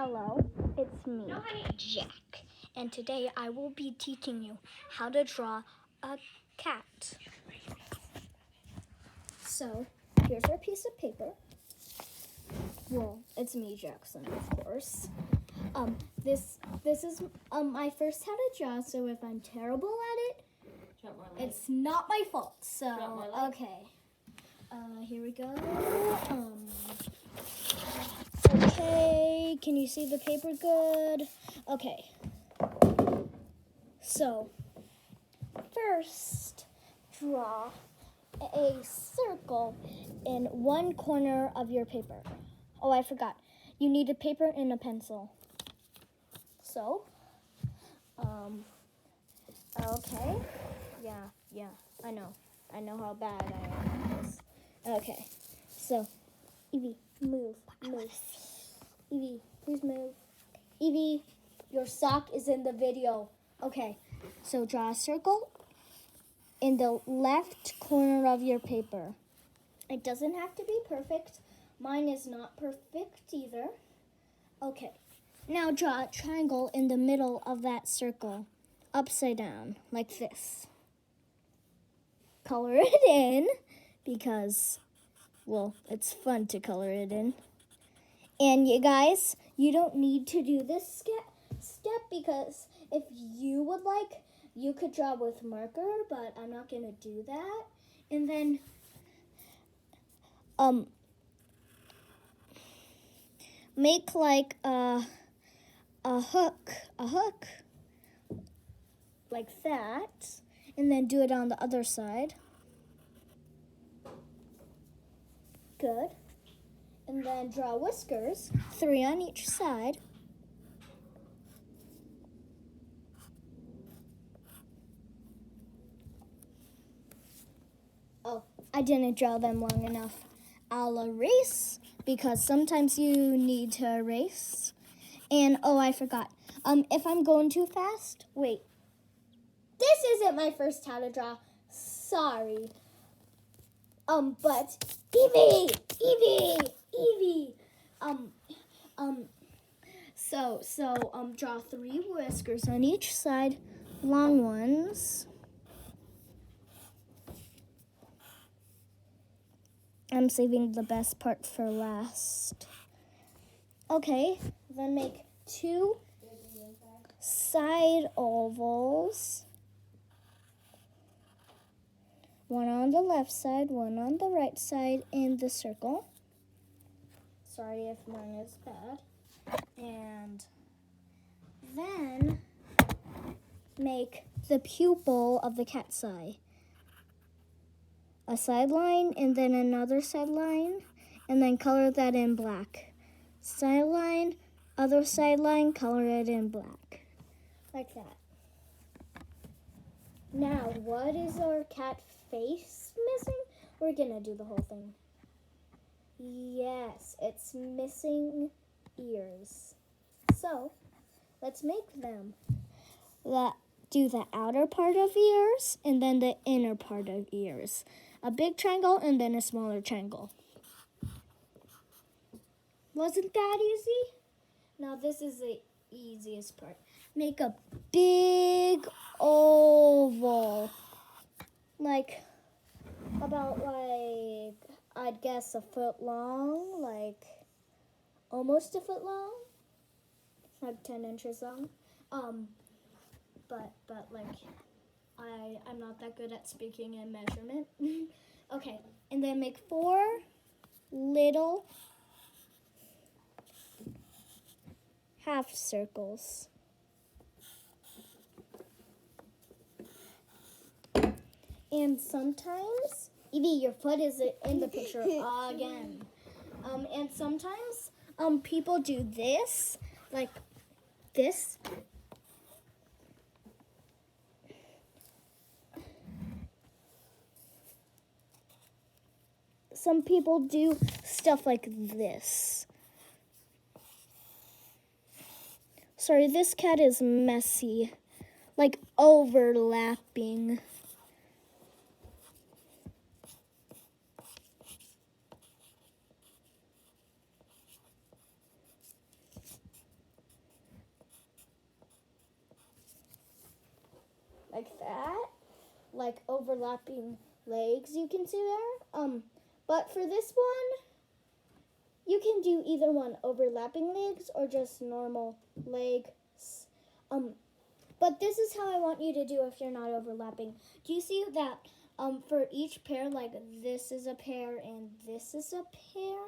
Hello, it's me, Jack, and today I will be teaching you how to draw a cat. So, here's our piece of paper. Well, it's me, Jackson, of course. This is my first how to draw, so if I'm terrible at it, it's not my fault. So, okay. Here we go. Okay, can you see the paper good? Okay. So, first, draw a circle in one corner of your paper. Oh, I forgot. You need a paper and a pencil. So, okay. Yeah, I know how bad I am at this. Okay, so, Evie, move. Evie, please move. Evie, your sock is in the video. Okay, so draw a circle in the left corner of your paper. It doesn't have to be perfect. Mine is not perfect either. Okay, now draw a triangle in the middle of that circle, upside down, like this. Color it in because, well, it's fun to color it in. And you guys, you don't need to do this step because if you would like, you could draw with marker, but I'm not going to do that. And then, make like a hook, like that, and then do it on the other side. Good. And then draw whiskers, 3 on each side. Oh, I didn't draw them long enough. I'll erase because sometimes you need to erase. And oh, I forgot. If I'm going too fast, wait. This isn't my first how to draw. Sorry. But Evie. So draw 3 whiskers on each side, long ones. I'm saving the best part for last. Okay, then make 2 side ovals. 1 on the left side, 1 on the right side in the circle. Sorry if mine is bad. And then make the pupil of the cat's eye. A side line and then another side line, and then color that in black. Side line, other side line, color it in black. Like that. Now, what is our cat face missing? We're gonna do the whole thing. Yes, it's missing ears. So, let's make them. Do the outer part of ears and then the inner part of ears. A big triangle and then a smaller triangle. Wasn't that easy? Now this is the easiest part. Make a big oval. About I'd guess a foot long, like almost a foot long. Like 10 inches long. But I'm not that good at speaking in measurement. Okay, and then make 4 little half circles. And sometimes, Evie, your foot is in the picture again. And sometimes people do this, like this. Some people do stuff like this. Sorry, this cat is messy, like overlapping. like that, like overlapping legs you can see there. But for this one, you can do either one, overlapping legs or just normal legs. But this is how I want you to do if you're not overlapping. Do you see that for each pair, like this is a pair and this is a pair?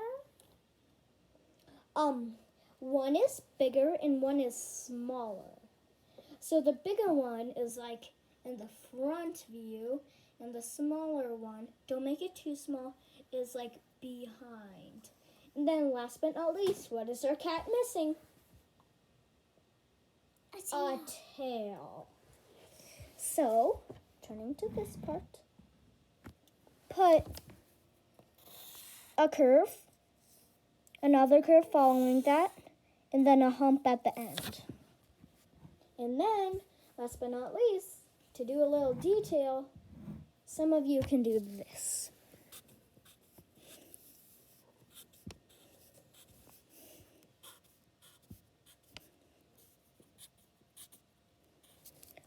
One is bigger and one is smaller. So the bigger one is like in the front view, and the smaller one, don't make it too small, is like behind. And then last but not least, what is our cat missing? A tail. So, turning to this part, put a curve, another curve following that, and then a hump at the end. And then, last but not least, to do a little detail, some of you can do this.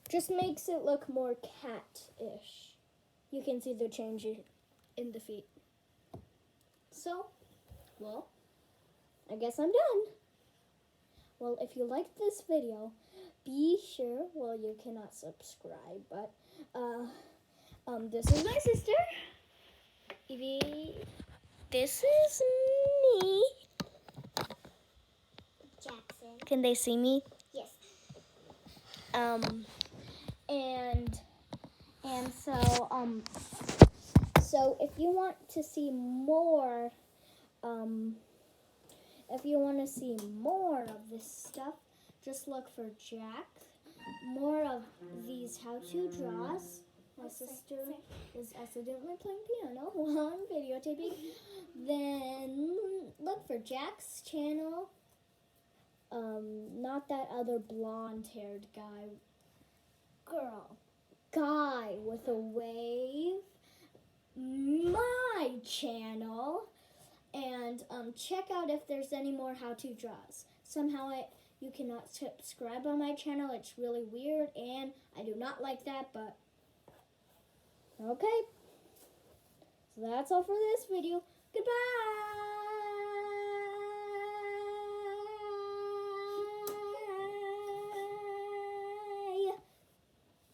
Just makes it look more cat-ish. You can see the change in the feet. So, well, I guess I'm done. Well, if you liked this video, be sure, well, you cannot subscribe, but, this is my sister, Evie. This is me. Jackson. Can they see me? Yes. So if you want to see more, of this stuff, just look for Jack. More of these how-to draws. My sister is accidentally playing piano while I'm videotaping. Then look for Jack's channel. Not that other blonde-haired guy with a wave. My channel. And check out if there's any more how-to draws. Somehow you cannot subscribe on my channel. It's really weird, and I do not like that, but okay. So that's all for this video. Goodbye!